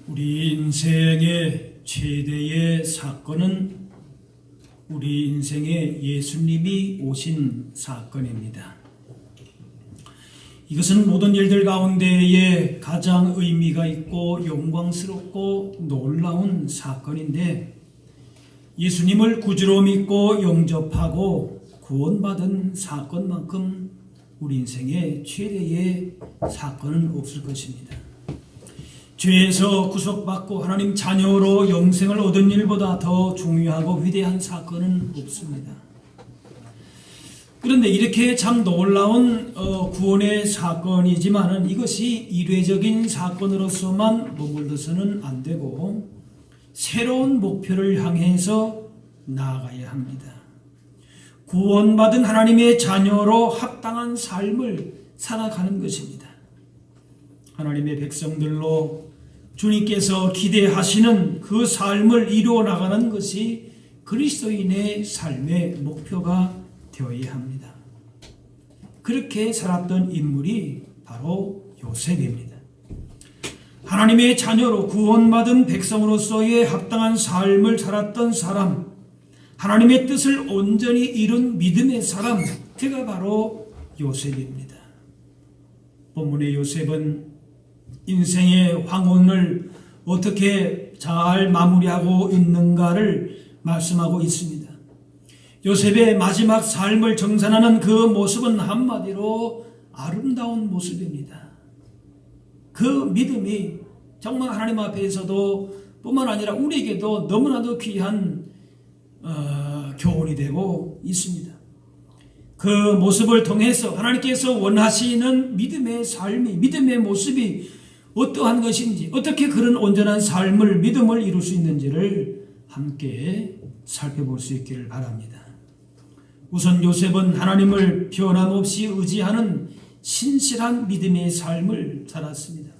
우리 인생의 최대의 사건은 우리 인생에 예수님이 오신 사건입니다. 이것은 모든 일들 가운데에 가장 의미가 있고 영광스럽고 놀라운 사건인데, 예수님을 구주로 믿고 영접하고 구원받은 사건만큼 우리 인생의 최대의 사건은 없을 것입니다. 죄에서 구속받고 하나님 자녀로 영생을 얻은 일보다 더 중요하고 위대한 사건은 없습니다. 그런데 이렇게 참 놀라운 구원의 사건이지만은 이것이 이례적인 사건으로서만 머물러서는 안 되고 새로운 목표를 향해서 나아가야 합니다. 구원받은 하나님의 자녀로 합당한 삶을 살아가는 것입니다. 하나님의 백성들로 주님께서 기대하시는 그 삶을 이루어 나가는 것이 그리스도인의 삶의 목표가 되어야 합니다. 그렇게 살았던 인물이 바로 요셉입니다. 하나님의 자녀로 구원받은 백성으로서의 합당한 삶을 살았던 사람, 하나님의 뜻을 온전히 이룬 믿음의 사람, 그가 바로 요셉입니다. 본문의 요셉은 인생의 황혼을 어떻게 잘 마무리하고 있는가를 말씀하고 있습니다. 요셉의 마지막 삶을 정산하는 그 모습은 한마디로 아름다운 모습입니다. 그 믿음이 정말 하나님 앞에서도 뿐만 아니라 우리에게도 너무나도 귀한 교훈이 되고 있습니다. 그 모습을 통해서 하나님께서 원하시는 믿음의 삶이, 믿음의 모습이 어떠한 것인지, 어떻게 그런 온전한 삶을, 믿음을 이룰 수 있는지를 함께 살펴볼 수 있기를 바랍니다. 우선 요셉은 하나님을 변함없이 의지하는 신실한 믿음의 삶을 살았습니다.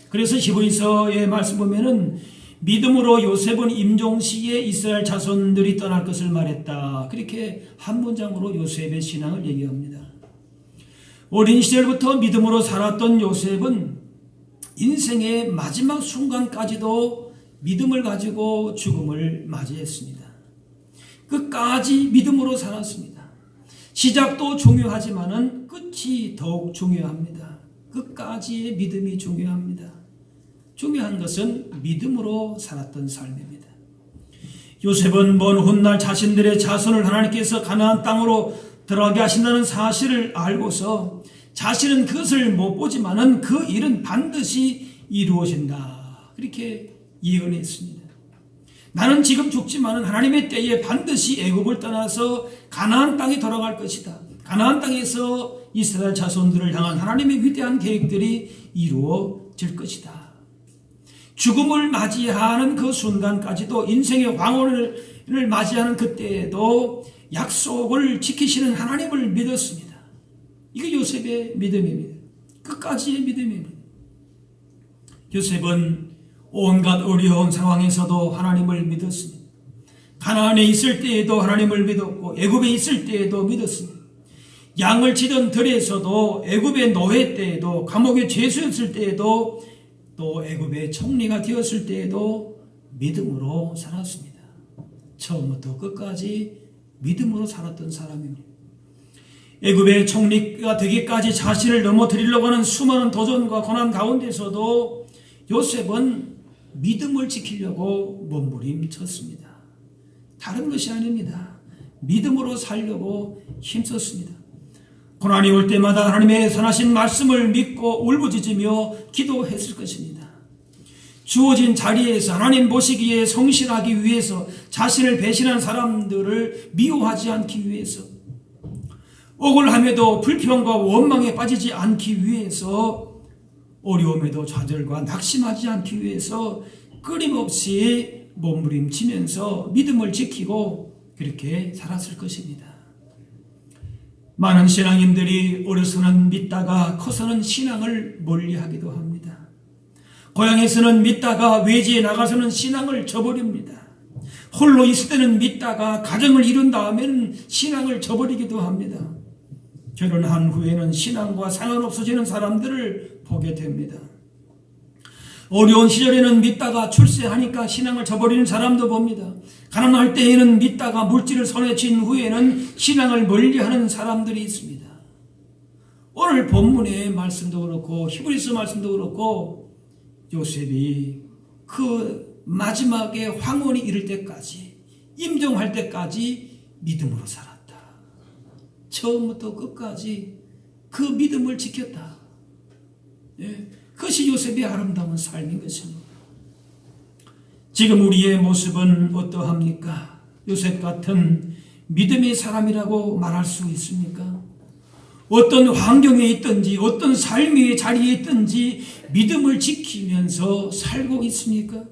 그래서 히브리서의 말씀 보면은 믿음으로 요셉은 임종시에 이스라엘 자손들이 떠날 것을 말했다. 그렇게 한 문장으로 요셉의 신앙을 얘기합니다. 어린 시절부터 믿음으로 살았던 요셉은 인생의 마지막 순간까지도 믿음을 가지고 죽음을 맞이했습니다. 끝까지 믿음으로 살았습니다. 시작도 중요하지만은 끝이 더욱 중요합니다. 끝까지의 믿음이 중요합니다. 중요한 것은 믿음으로 살았던 삶입니다. 요셉은 먼 훗날 자신들의 자손을 하나님께서 가나안 땅으로 들어가게 하신다는 사실을 알고서 자신은 그것을 못 보지만은 그 일은 반드시 이루어진다, 그렇게 예언했습니다. 나는 지금 죽지만은 하나님의 때에 반드시 애굽을 떠나서 가나안 땅에 돌아갈 것이다. 가나안 땅에서 이스라엘 자손들을 향한 하나님의 위대한 계획들이 이루어질 것이다. 죽음을 맞이하는 그 순간까지도, 인생의 황혼을 맞이하는 그때에도 약속을 지키시는 하나님을 믿었습니다. 이게 요셉의 믿음입니다. 끝까지의 믿음입니다. 요셉은 온갖 어려운 상황에서도 하나님을 믿었습니다. 가나안에 있을 때에도 하나님을 믿었고 애굽에 있을 때에도 믿었습니다. 양을 치던 들에서도, 애굽의 노예 때에도, 감옥에 죄수였을 때에도, 또 애굽의 총리가 되었을 때에도 믿음으로 살았습니다. 처음부터 끝까지 믿음으로 살았던 사람입니다. 애굽의 총리가 되기까지 자신을 넘어뜨리려고 하는 수많은 도전과 고난 가운데서도 요셉은 믿음을 지키려고 몸부림쳤습니다. 다른 것이 아닙니다. 믿음으로 살려고 힘썼습니다. 고난이 올 때마다 하나님의 선하신 말씀을 믿고 울부짖으며 기도했을 것입니다. 주어진 자리에서 하나님 보시기에 성실하기 위해서, 자신을 배신한 사람들을 미워하지 않기 위해서, 억울함에도 불평과 원망에 빠지지 않기 위해서, 어려움에도 좌절과 낙심하지 않기 위해서 끊임없이 몸부림치면서 믿음을 지키고 그렇게 살았을 것입니다. 많은 신앙인들이 어려서는 믿다가 커서는 신앙을 멀리하기도 합니다. 고향에서는 믿다가 외지에 나가서는 신앙을 저버립니다. 홀로 있을 때는 믿다가 가정을 이룬 다음에는 신앙을 저버리기도 합니다. 결혼한 후에는 신앙과 상관없어지는 사람들을 보게 됩니다. 어려운 시절에는 믿다가 출세하니까 신앙을 저버리는 사람도 봅니다. 가난할 때에는 믿다가 물질을 손에 쥔 후에는 신앙을 멀리하는 사람들이 있습니다. 오늘 본문의 말씀도 그렇고 히브리서 말씀도 그렇고 요셉이 그 마지막에 황혼이 이를 때까지, 임종할 때까지 믿음으로 살았다. 처음부터 끝까지 그 믿음을 지켰다. 그것이 요셉의 아름다운 삶인 것입니다. 지금 우리의 모습은 어떠합니까? 요셉 같은 믿음의 사람이라고 말할 수 있습니까? 어떤 환경에 있든지 어떤 삶의 자리에 있든지 믿음을 지키면서 살고 있습니까?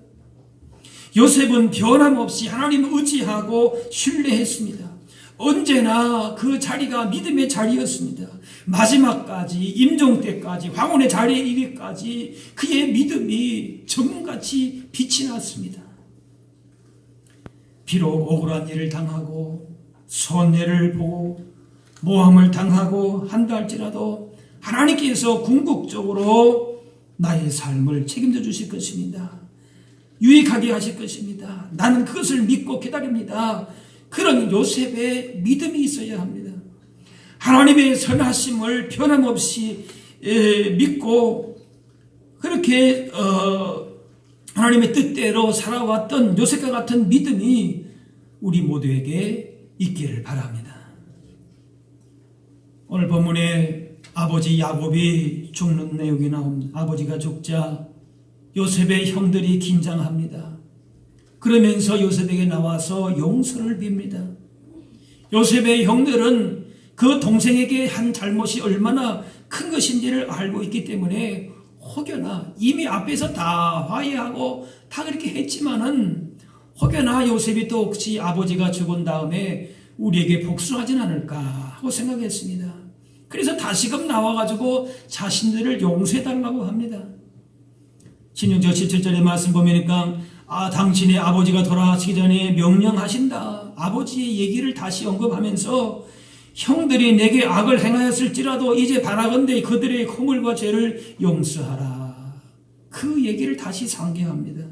요셉은 변함없이 하나님을 의지하고 신뢰했습니다. 언제나 그 자리가 믿음의 자리였습니다. 마지막까지, 임종 때까지, 황혼의 자리에 이르기까지 그의 믿음이 정같이 빛이 났습니다. 비록 억울한 일을 당하고 손해를 보고 모함을 당하고 한다 할지라도 하나님께서 궁극적으로 나의 삶을 책임져 주실 것입니다. 유익하게 하실 것입니다. 나는 그것을 믿고 기다립니다. 그런 요셉의 믿음이 있어야 합니다. 하나님의 선하심을 변함없이 믿고 그렇게 하나님의 뜻대로 살아왔던 요셉과 같은 믿음이 우리 모두에게 있기를 바랍니다. 오늘 본문에 아버지 야곱이 죽는 내용이 나옵니다. 아버지가 죽자 요셉의 형들이 긴장합니다. 그러면서 요셉에게 나와서 용서를 빕니다. 요셉의 형들은 그 동생에게 한 잘못이 얼마나 큰 것인지를 알고 있기 때문에 혹여나 이미 앞에서 다 화해하고 다 그렇게 했지만은 혹여나 요셉이 또 혹시 아버지가 죽은 다음에 우리에게 복수하진 않을까 하고 생각했습니다. 그래서 다시금 나와가지고 자신들을 용서해달라고 합니다. 신명기서 17절의 말씀 보니까 당신의 아버지가 돌아가시기 전에 명령하신다. 아버지의 얘기를 다시 언급하면서 형들이 내게 악을 행하였을지라도 이제 바라건대 그들의 허물과 죄를 용서하라. 그 얘기를 다시 상기합니다.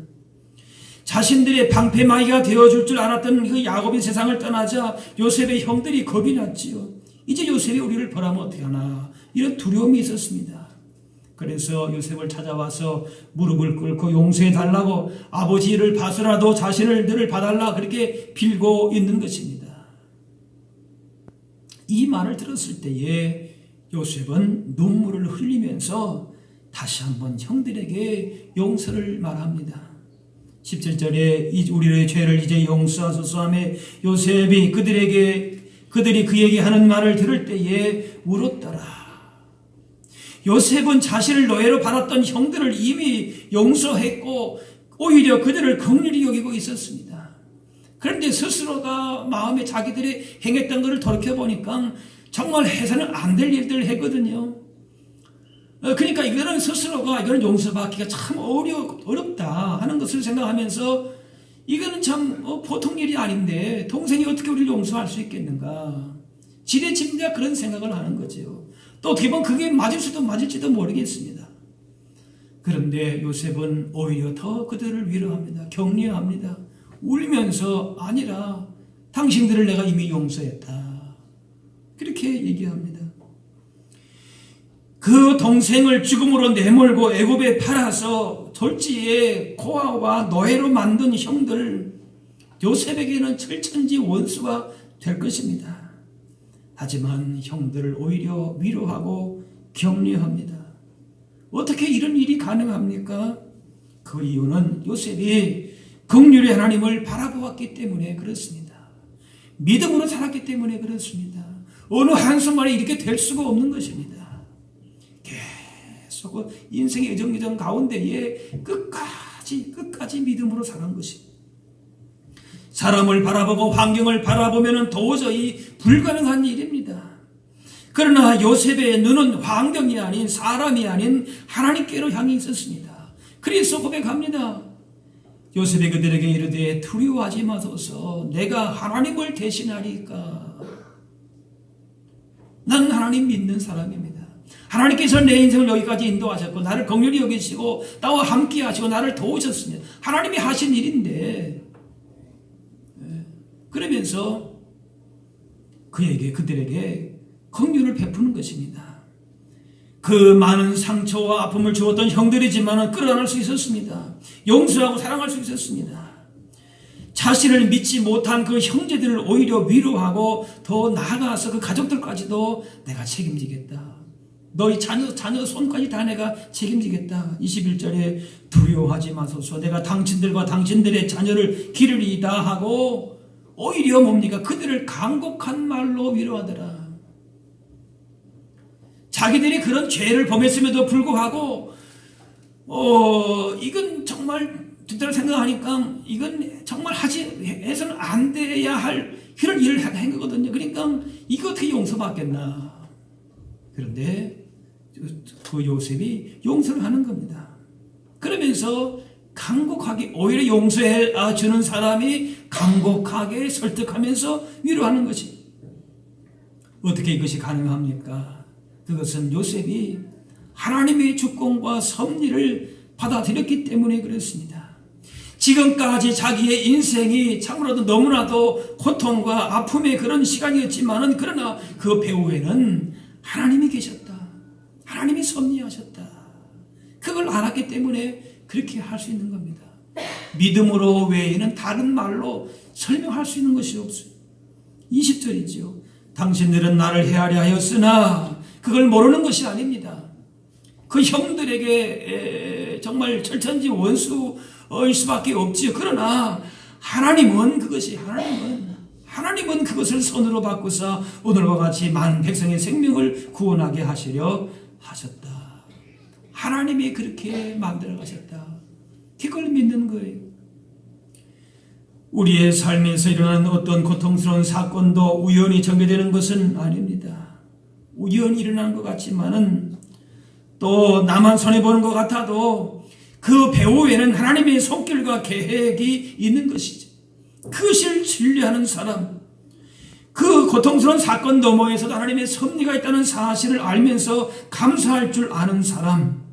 자신들의 방패막이가 되어줄 줄 알았던 그 야곱이 세상을 떠나자 요셉의 형들이 겁이 났지요. 이제 요셉이 우리를 벌하면 어떻게 하나 이런 두려움이 있었습니다. 그래서 요셉을 찾아와서 무릎을 꿇고 용서해달라고 아버지를 봐서라도 자신을 너를 봐달라 그렇게 빌고 있는 것입니다. 이 말을 들었을 때에 요셉은 눈물을 흘리면서 다시 한번 형들에게 용서를 말합니다. 17절에 우리의 죄를 이제 용서하소서 하며 요셉이 그들이 그에게 하는 말을 들을 때에 울었더라. 요셉은 자신을 노예로 받았던 형들을 이미 용서했고 오히려 그들을 긍휼히 여기고 있었습니다. 그런데 스스로가 마음에 자기들이 행했던 것을 돌이켜보니까 정말 해서는 안 될 일들을 했거든요. 그러니까 이거는 스스로가 이거는 용서받기가 참 어렵다 하는 것을 생각하면서 이거는 참 보통 일이 아닌데 동생이 어떻게 우리를 용서할 수 있겠는가. 지레짐작 그런 생각을 하는 거죠. 또 어떻게 보면 그게 맞을지도 모르겠습니다. 그런데 요셉은 오히려 더 그들을 위로합니다. 격려합니다. 울면서 아니라 당신들을 내가 이미 용서했다. 그렇게 얘기합니다. 그 동생을 죽음으로 내몰고 애굽에 팔아서 돌지에 고아와 노예로 만든 형들 요셉에게는 철천지 원수가 될 것입니다. 하지만 형들을 오히려 위로하고 격려합니다. 어떻게 이런 일이 가능합니까? 그 이유는 요셉이 긍휼의 하나님을 바라보았기 때문에 그렇습니다. 믿음으로 살았기 때문에 그렇습니다. 어느 한순간에 이렇게 될 수가 없는 것입니다. 계속 인생의 여정여정 가운데에 끝까지 믿음으로 살아간 것입니다. 사람을 바라보고 환경을 바라보면 도저히 불가능한 일입니다. 그러나 요셉의 눈은 환경이 아닌 사람이 아닌 하나님께로 향해 있었습니다. 그래서 고백합니다. 요셉이 그들에게 이르되 두려워하지 마소서 내가 하나님을 대신하리까. 나는 하나님 믿는 사람입니다. 하나님께서 내 인생을 여기까지 인도하셨고 나를 긍휼히 여기시고 나와 함께 하시고 나를 도우셨습니다. 하나님이 하신 일인데, 그러면서 그들에게 긍휼을 베푸는 것입니다. 그 많은 상처와 아픔을 주었던 형들이지만 끌어안을 수 있었습니다. 용서하고 사랑할 수 있었습니다. 자신을 믿지 못한 그 형제들을 오히려 위로하고 더 나아가서 그 가족들까지도 내가 책임지겠다. 너희 자녀 손까지 다 내가 책임지겠다. 21절에 두려워하지 마소서. 내가 당신들과 당신들의 자녀를 기르리이다 하고 오히려 뭡니까? 그들을 간곡한 말로 위로하더라. 자기들이 그런 죄를 범했음에도 불구하고 이건 정말 뒤따라 생각하니까 이건 정말 해서는 안 돼야 할 그런 일을 한 거거든요. 그러니까 이거 어떻게 용서받겠나. 그런데 그 요셉이 용서를 하는 겁니다. 그러면서 간곡하게 오히려 용서해 주는 사람이 간곡하게 설득하면서 위로하는 것이 어떻게 이것이 가능합니까? 그것은 요셉이 하나님의 주권과 섭리를 받아들였기 때문에 그렇습니다. 지금까지 자기의 인생이 참으로도 너무나도 고통과 아픔의 그런 시간이었지만은 그러나 그 배후에는 하나님이 계셨다. 하나님이 섭리하셨다. 그걸 알았기 때문에 그렇게 할 수 있는 겁니다. 믿음으로 외에는 다른 말로 설명할 수 있는 것이 없어요. 20절이죠. 당신들은 나를 헤아려 하였으나 그걸 모르는 것이 아닙니다. 그 형들에게 정말 철천지 원수일 수밖에 없지요. 그러나 하나님은 그것을 선으로 바꾸사 오늘과 같이 많은 백성의 생명을 구원하게 하시려 하셨다. 하나님이 그렇게 만들어 가셨다. 그걸 믿는 거예요. 우리의 삶에서 일어나는 어떤 고통스러운 사건도 우연히 전개되는 것은 아닙니다. 우연히 일어나는 것 같지만은 또 나만 손해보는 것 같아도 그 배후에는 하나님의 손길과 계획이 있는 것이죠. 그것을 신뢰하는 사람, 그 고통스러운 사건 너머에서도 하나님의 섭리가 있다는 사실을 알면서 감사할 줄 아는 사람,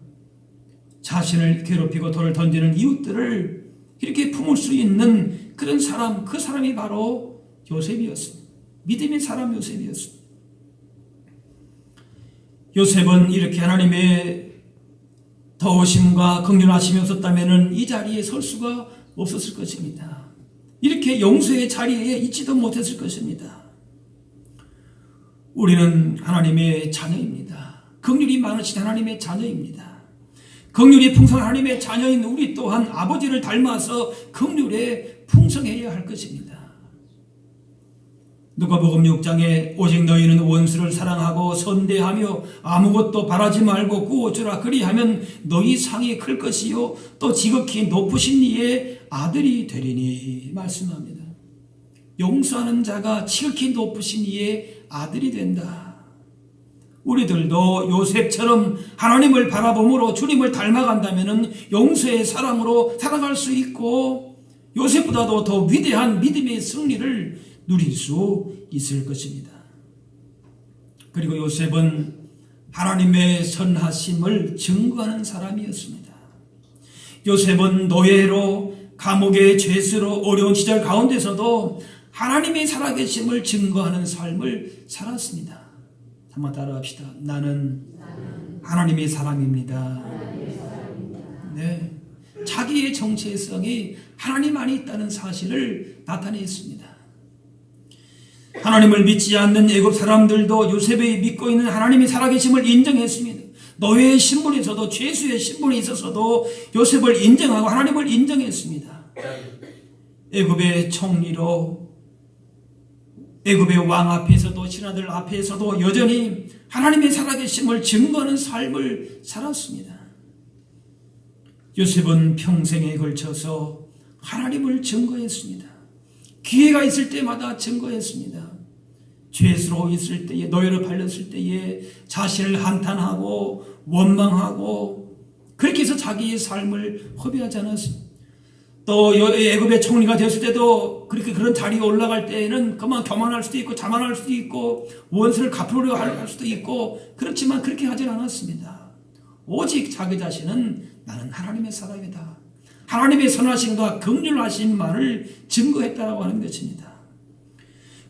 자신을 괴롭히고 돌을 던지는 이웃들을 이렇게 품을 수 있는 그런 사람, 그 사람이 바로 요셉이었습니다. 믿음의 사람 요셉이었습니다. 요셉은 이렇게 하나님의 도우심과 긍휼하심이 없었다면 이 자리에 설 수가 없었을 것입니다. 이렇게 용서의 자리에 있지도 못했을 것입니다. 우리는 하나님의 자녀입니다. 긍휼이 많으신 하나님의 자녀입니다. 긍휼이 풍성한 하나님의 자녀인 우리 또한 아버지를 닮아서 긍휼에 풍성해야 할 것입니다. 누가복음 6장에 오직 너희는 원수를 사랑하고 선대하며 아무것도 바라지 말고 구워주라. 그리하면 너희 상이 클 것이요 또 지극히 높으신 이의 아들이 되리니 말씀합니다. 용서하는 자가 지극히 높으신 이의 아들이 된다. 우리들도 요셉처럼 하나님을 바라봄으로 주님을 닮아간다면 용서의 사람으로 살아갈 수 있고 요셉보다도 더 위대한 믿음의 승리를 누릴 수 있을 것입니다. 그리고 요셉은 하나님의 선하심을 증거하는 사람이었습니다. 요셉은 노예로 감옥의 죄수로 어려운 시절 가운데서도 하나님의 살아계심을 증거하는 삶을 살았습니다. 한번 따라합시다. 나는 하나님의 사람입니다. 네, 자기의 정체성이 하나님 안에 있다는 사실을 나타냈습니다. 하나님을 믿지 않는 애굽 사람들도 요셉이 믿고 있는 하나님이 살아계심을 인정했습니다. 노예의 신분에서도 죄수의 신분에 있어서도 요셉을 인정하고 하나님을 인정했습니다. 애굽의 총리로 애굽의 왕 앞에서도 신하들 앞에서도 여전히 하나님의 살아계심을 증거하는 삶을 살았습니다. 요셉은 평생에 걸쳐서 하나님을 증거했습니다. 기회가 있을 때마다 증거했습니다. 죄수로 있을 때에, 노예로 팔렸을 때에 자신을 한탄하고 원망하고 그렇게 해서 자기의 삶을 허비하지 않았습니다. 또 애굽의 총리가 되었을 때도 그렇게 그런 자리에 올라갈 때에는 그만 교만할 수도 있고 자만할 수도 있고 원수를 갚으려 할 수도 있고, 그렇지만 그렇게 하질 않았습니다. 오직 자기 자신은 나는 하나님의 사람이다, 하나님의 선하심과 긍휼하심만을 증거했다라고 하는 것입니다.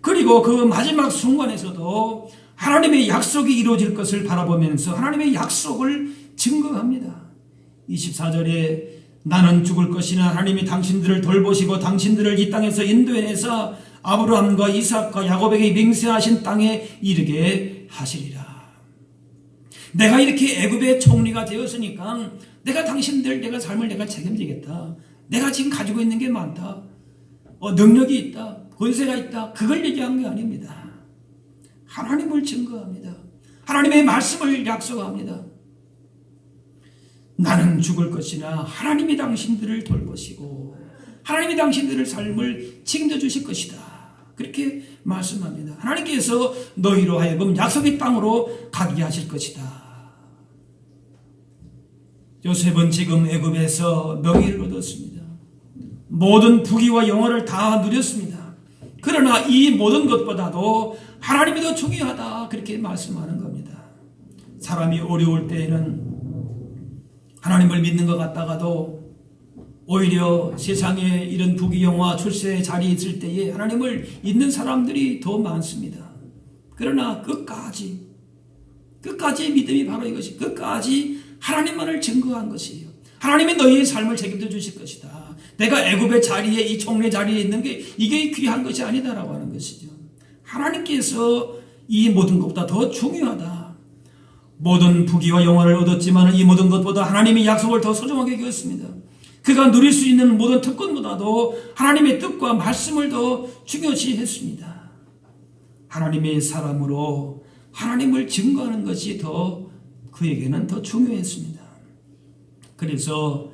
그리고 그 마지막 순간에서도 하나님의 약속이 이루어질 것을 바라보면서 하나님의 약속을 증거합니다. 24절에 나는 죽을 것이나 하나님이 당신들을 돌보시고 당신들을 이 땅에서 인도해내서 아브라함과 이삭과 야곱에게 맹세하신 땅에 이르게 하시리라. 내가 이렇게 애굽의 총리가 되었으니까 내가 당신들, 내가 삶을 내가 책임지겠다, 내가 지금 가지고 있는 게 많다, 능력이 있다, 권세가 있다, 그걸 얘기한 게 아닙니다. 하나님을 증거합니다. 하나님의 말씀을 약속합니다. 나는 죽을 것이나 하나님이 당신들을 돌보시고 하나님이 당신들의 삶을 책임져 주실 것이다, 그렇게 말씀합니다. 하나님께서 너희로 하여금 약속의 땅으로 가게 하실 것이다. 요셉은 지금 애굽에서 명예를 얻었습니다. 모든 부귀와 영화를 다 누렸습니다. 그러나 이 모든 것보다도 하나님이 더 중요하다, 그렇게 말씀하는 겁니다. 사람이 어려울 때에는 하나님을 믿는 것 같다가도 오히려 세상에 이런 부귀영화 출세의 자리에 있을 때에 하나님을 잊는 사람들이 더 많습니다. 그러나 끝까지 믿음이 바로 이것이, 끝까지 하나님만을 증거한 것이에요. 하나님이 너희의 삶을 책임져 주실 것이다, 내가 애굽의 자리에, 이 총리 자리에 있는 게 이게 귀한 것이 아니다라고 하는 것이죠. 하나님께서 이 모든 것보다 더 중요하다, 모든 부귀와 영화를 얻었지만 이 모든 것보다 하나님의 약속을 더 소중하게 여겼습니다. 그가 누릴 수 있는 모든 특권보다도 하나님의 뜻과 말씀을 더 중요시 했습니다. 하나님의 사람으로 하나님을 증거하는 것이 더 그에게는 더 중요했습니다. 그래서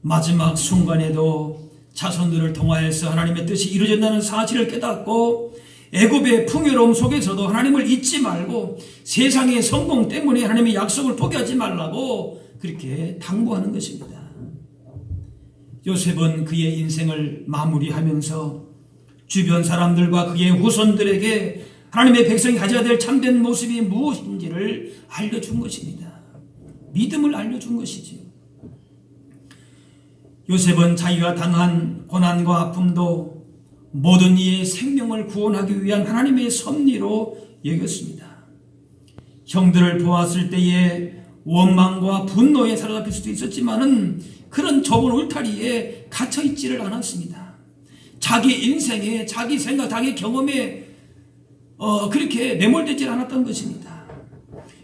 마지막 순간에도 자손들을 통하여서 하나님의 뜻이 이루어진다는 사실을 깨닫고 애굽의 풍요로움 속에서도 하나님을 잊지 말고 세상의 성공 때문에 하나님의 약속을 포기하지 말라고 그렇게 당부하는 것입니다. 요셉은 그의 인생을 마무리하면서 주변 사람들과 그의 후손들에게 하나님의 백성이 가져야 될 참된 모습이 무엇인지를 알려준 것입니다. 믿음을 알려준 것이지요. 요셉은 자기가 당한 고난과 아픔도 모든 이의 생명을 구원하기 위한 하나님의 섭리로 여겼습니다. 형들을 보았을 때에 원망과 분노에 사로잡힐 수도 있었지만은 그런 좁은 울타리에 갇혀 있지를 않았습니다. 자기 인생에, 자기 생각, 자기 경험에 그렇게 매몰되지 않았던 것입니다.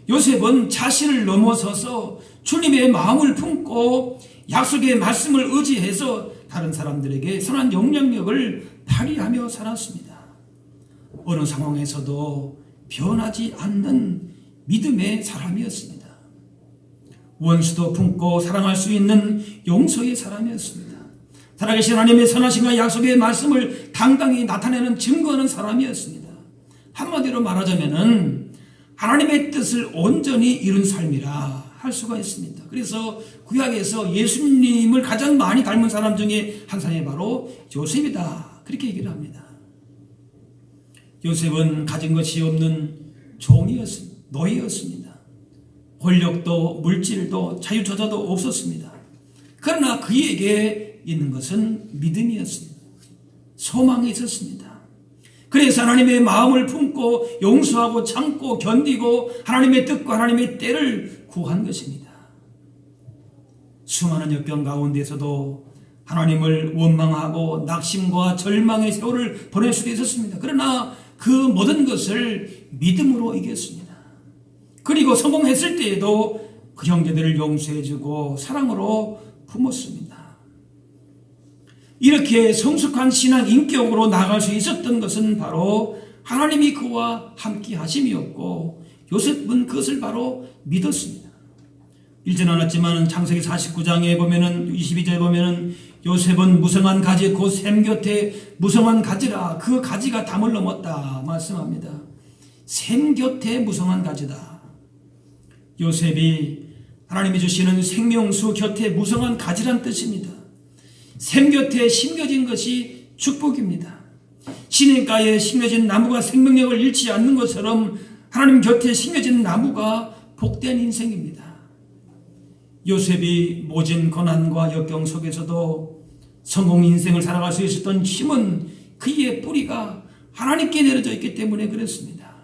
요셉은 자신을 넘어서서 주님의 마음을 품고 약속의 말씀을 의지해서 다른 사람들에게 선한 영향력을 발휘하며 살았습니다. 어느 상황에서도 변하지 않는 믿음의 사람이었습니다. 원수도 품고 사랑할 수 있는 용서의 사람이었습니다. 살아계신 하나님의 선하심과 약속의 말씀을 당당히 나타내는 증거하는 사람이었습니다. 한마디로 말하자면은 하나님의 뜻을 온전히 이룬 삶이라 할 수가 있습니다. 그래서 구약에서 예수님을 가장 많이 닮은 사람 중에 한 사람이 바로 요셉이다, 그렇게 얘기를 합니다. 요셉은 가진 것이 없는 종이었습니다. 노예였습니다. 권력도 물질도 자유저자도 없었습니다. 그러나 그에게 있는 것은 믿음이었습니다. 소망이 있었습니다. 그래서 하나님의 마음을 품고 용서하고 참고 견디고 하나님의 뜻과 하나님의 때를 구한 것입니다. 수많은 역경 가운데서도 하나님을 원망하고 낙심과 절망의 세월을 보낼 수도 있었습니다. 그러나 그 모든 것을 믿음으로 이겼습니다. 그리고 성공했을 때에도 그 형제들을 용서해주고 사랑으로 품었습니다. 이렇게 성숙한 신앙 인격으로 나아갈 수 있었던 것은 바로 하나님이 그와 함께 하심이었고 요셉은 그것을 바로 믿었습니다. 읽지는 않았지만 창세기 49장에 보면은 22절에 보면은 요셉은 무성한 가지 곧 샘 곁에 무성한 가지라 그 가지가 담을 넘었다 말씀합니다. 샘 곁에 무성한 가지다. 요셉이 하나님이 주시는 생명수 곁에 무성한 가지란 뜻입니다. 샘 곁에 심겨진 것이 축복입니다. 시냇가에 심겨진 나무가 생명력을 잃지 않는 것처럼 하나님 곁에 심겨진 나무가 복된 인생입니다. 요셉이 모진 고난과 역경 속에서도 성공 인생을 살아갈 수 있었던 힘은 그의 뿌리가 하나님께 내려져 있기 때문에 그렇습니다.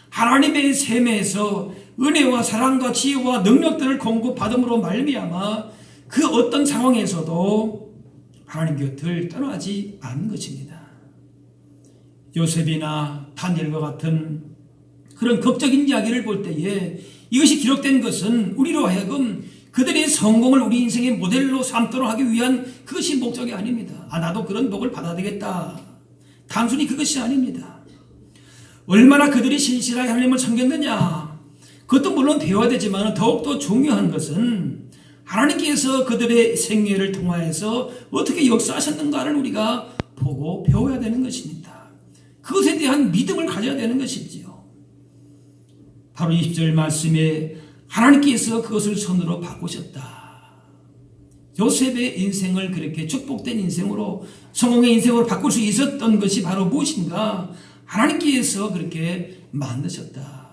하나님의 셈에서 은혜와 사랑과 지혜와 능력들을 공급받음으로 말미암아 그 어떤 상황에서도 하나님 곁을 떠나지 않은 것입니다. 요셉이나 다니엘과 같은 그런 극적인 이야기를 볼 때에 이것이 기록된 것은 우리로 하여금 그들의 성공을 우리 인생의 모델로 삼도록 하기 위한 그것이 목적이 아닙니다. 나도 그런 복을 받아야 되겠다. 단순히 그것이 아닙니다. 얼마나 그들이 신실하게 하나님을 섬겼느냐, 그것도 물론 배워야 되지만 더욱더 중요한 것은 하나님께서 그들의 생애를 통하여서 어떻게 역사하셨는가를 우리가 보고 배워야 되는 것입니다. 그것에 대한 믿음을 가져야 되는 것이지요. 바로 20절 말씀에 하나님께서 그것을 손으로 바꾸셨다. 요셉의 인생을 그렇게 축복된 인생으로, 성공의 인생으로 바꿀 수 있었던 것이 바로 무엇인가? 하나님께서 그렇게 만드셨다.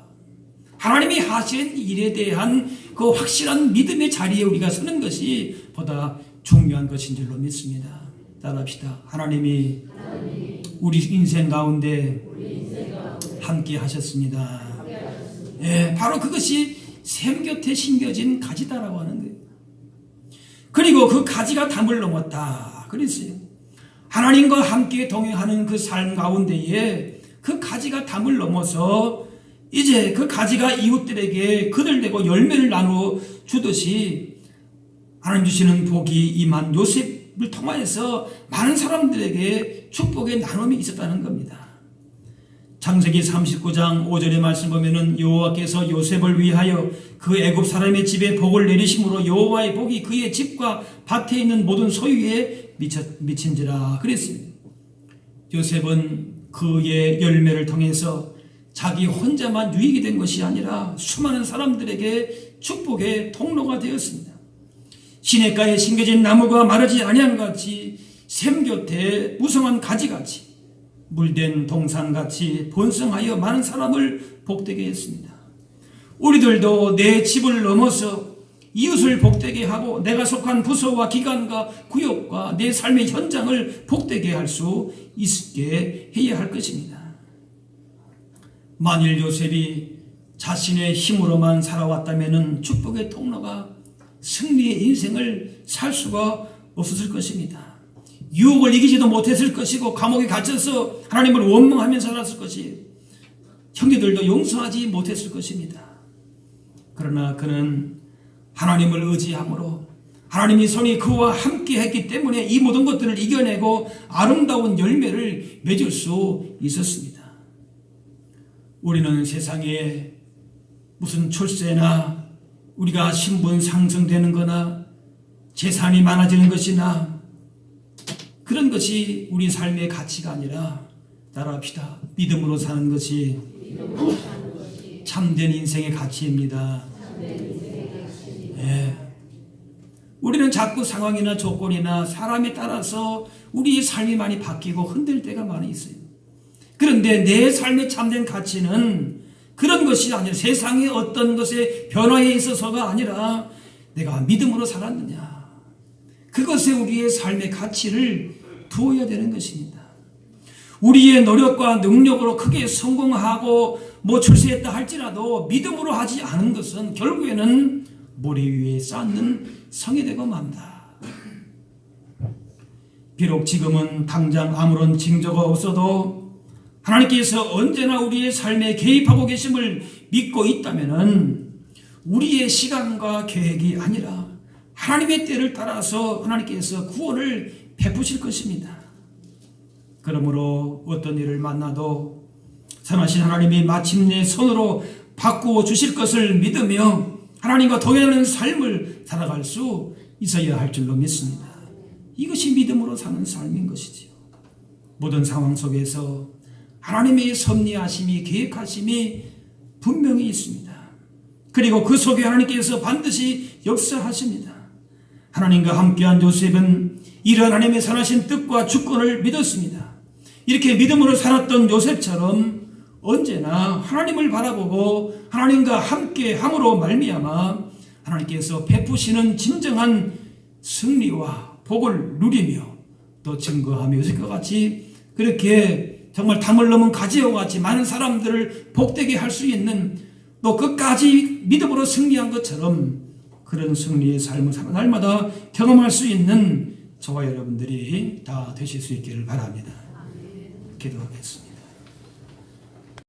하나님이 하신 일에 대한 그 확실한 믿음의 자리에 우리가 서는 것이 보다 중요한 것인 줄로 믿습니다. 따라합시다. 하나님이 우리 인생 가운데 함께 하셨습니다. 예, 바로 그것이 샘 곁에 심겨진 가지다라고 하는 거예요. 그리고 그 가지가 담을 넘었다 그랬어요. 하나님과 함께 동행하는 그 삶 가운데에 그 가지가 담을 넘어서 이제 그 가지가 이웃들에게 그들 되고 열매를 나누어 주듯이 하나님 주시는 복이 임한 요셉을 통하여서 많은 사람들에게 축복의 나눔이 있었다는 겁니다. 창세기 39장 5절의 말씀 보면은 여호와께서 요셉을 위하여 그 애굽 사람의 집에 복을 내리심으로 여호와의 복이 그의 집과 밭에 있는 모든 소유에 미친지라 그랬어요. 요셉은 그의 열매를 통해서 자기 혼자만 유익이 된 것이 아니라 수많은 사람들에게 축복의 통로가 되었습니다. 시냇가에 심겨진 나무가 마르지 아니함같이 샘 곁에 무성한 가지같이 물된 동산같이 번성하여 많은 사람을 복되게 했습니다. 우리들도 내 집을 넘어서 이웃을 복되게 하고 내가 속한 부서와 기관과 구역과 내 삶의 현장을 복되게 할 수 있게 해야 할 것입니다. 만일 요셉이 자신의 힘으로만 살아왔다면 축복의 통로가 승리의 인생을 살 수가 없었을 것입니다. 유혹을 이기지도 못했을 것이고 감옥에 갇혀서 하나님을 원망하며 살았을 것이 형제들도 용서하지 못했을 것입니다. 그러나 그는 하나님을 의지함으로 하나님이 손이 그와 함께 했기 때문에 이 모든 것들을 이겨내고 아름다운 열매를 맺을 수 있었습니다. 우리는 세상에 무슨 출세나 우리가 신분 상승되는 거나 재산이 많아지는 것이나 그런 것이 우리 삶의 가치가 아니라 따라합시다. 믿음으로 사는 것이 참된 인생의 가치입니다. 예. 우리는 자꾸 상황이나 조건이나 사람에 따라서 우리의 삶이 많이 바뀌고 흔들 때가 많이 있어요. 그런데 내 삶의 참된 가치는 그런 것이 아니라 세상의 어떤 것의 변화에 있어서가 아니라 내가 믿음으로 살았느냐, 그것에 우리의 삶의 가치를 두어야 되는 것입니다. 우리의 노력과 능력으로 크게 성공하고 출세했다 할지라도 믿음으로 하지 않은 것은 결국에는 모래 위에 쌓는 성이 되고 만다. 비록 지금은 당장 아무런 징조가 없어도 하나님께서 언제나 우리의 삶에 개입하고 계심을 믿고 있다면 우리의 시간과 계획이 아니라 하나님의 때를 따라서 하나님께서 구원을 베푸실 것입니다. 그러므로 어떤 일을 만나도 선하신 하나님이 마침내 손으로 바꾸어 주실 것을 믿으며 하나님과 동행하는 삶을 살아갈 수 있어야 할 줄로 믿습니다. 이것이 믿음으로 사는 삶인 것이지요. 모든 상황 속에서 하나님의 섭리하심이, 계획하심이 분명히 있습니다. 그리고 그 속에 하나님께서 반드시 역사하십니다. 하나님과 함께한 요셉은 이러한 하나님의 선하신 뜻과 주권을 믿었습니다. 이렇게 믿음으로 살았던 요셉처럼 언제나 하나님을 바라보고 하나님과 함께함으로 말미암아 하나님께서 베푸시는 진정한 승리와 복을 누리며 또 증거하며 요셉과 같이 그렇게 정말 담을 넘은 가지와 같이 많은 사람들을 복되게 할 수 있는 또 끝까지 믿음으로 승리한 것처럼 그런 승리의 삶을 날마다 경험할 수 있는 저와 여러분들이 다 되실 수 있기를 바랍니다. 기도하겠습니다.